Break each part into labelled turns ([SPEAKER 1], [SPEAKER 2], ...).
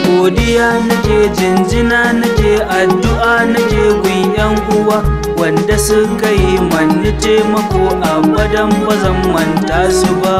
[SPEAKER 1] godiya nake, jinjina nake, addu'a nake gun yan uwa wanda suka yi mani taimako abadan ba zan manta su ba.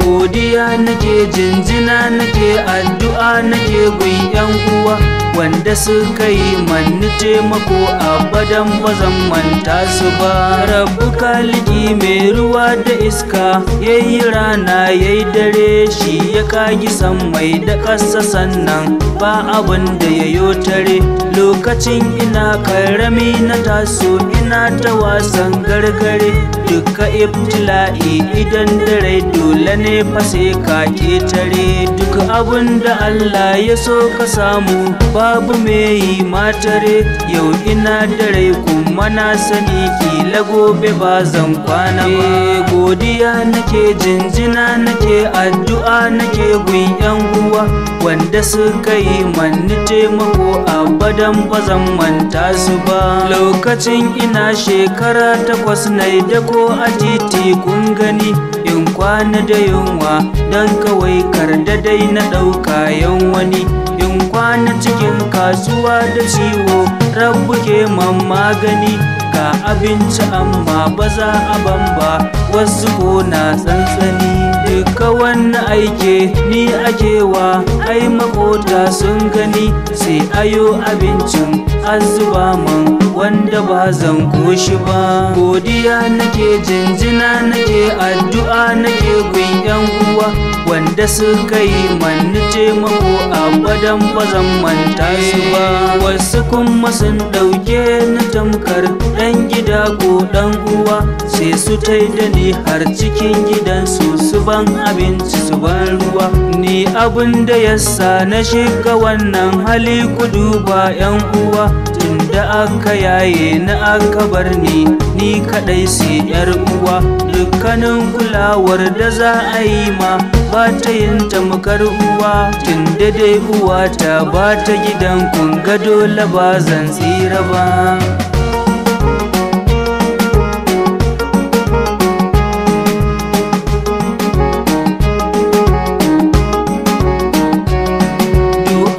[SPEAKER 1] Godiya nake, jinjina nake, addu'a nake gun yan uwa wanda suka yi mani taimako abadan ba zan manta su ba. Rabbu kaliki mai ruwa da iska, yayi rana yayi dare, shi ya kagi sammai da ƙasa sannan ba abin da yayo tare. Lokacin ina karami na taso ina ta wasan gargare, duka ibtila'i idan dare dole ne fa sai ka ketare. Duk abin da Allah ya so ka samu babu me yi matare, yau ina dare kuma na sani kila gobe ba zan kwana ba. Godiya nake, jinjina nake, addu'a nake gun yan uwa wanda suka yi mani taimako abadan ba zan manta su ba. Lokacin ina shekara 8 na dako a titi kun gani, in kwana da yunwa don kawai kar da dai na ɗauka yan wani. In kwana cikin kasuwa da ciwo Rabbu ke man magani, ga abinci amma ba za a ban ba, wasu ko na tsantsani. Duka wani aike ni akewa, ai makota sun gani, sai ayo abincin azuba man wanda ba zan koshi ba. Godiya nake, jinjina nake, addu'a nake gun yan uwa wanda suka yi mani taimako abadan ba zan manta su ba. Wasu kuma sun ɗauke ni tamkar ɗan gida ko ɗan uwa, sai su taida ni har cikin gidansu su ban abinci su ban ruwa. Ni abin da yasa na shiga wannan hali ku duba yan uwa, tunda aka yaye na aka bar ni kaɗai sai yar uwa. Dukkanin kulawar da za a yi ma ba ta yin tamkar uwa, tunda dai uwa ta ba ta gidan kun ga dole ba zan tsira ba.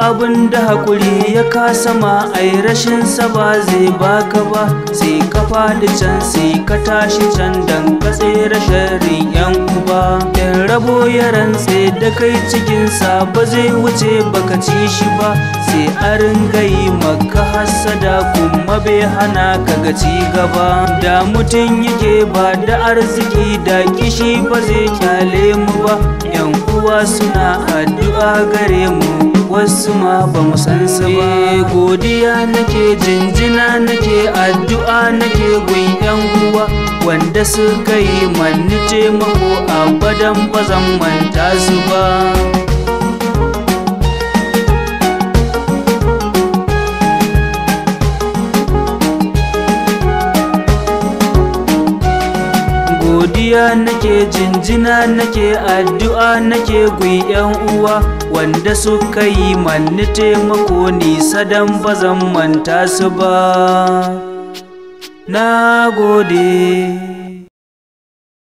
[SPEAKER 1] Abin da hakuri ya kasa ma ai rashin sa ba zai baka ba, sai ka faɗi can sai ka tashi can dan ka tsere sharrin yan uba. Dan rabo ya rantse da kai cikin sa ba zai wuce baka ci shi ba, sai a ringa yi maka hassada kuma bai hana ka ga ci gaba. Da mutum yake ba da arziki da kishi ba zai kyale mu ba, yan uwa suna addu'a gare mu wasu ma ba mu san su ba. Godiya nake, jinjina nake, addu'a nake gun yan uwa wanda suka yi mani taimako abadan ba zan manta su ba. Godiya nake, jinjina nake, addu'a nake gun yan uwa wanda suka yi mani taimako nisa dan ba zan manta su ba. Na gode.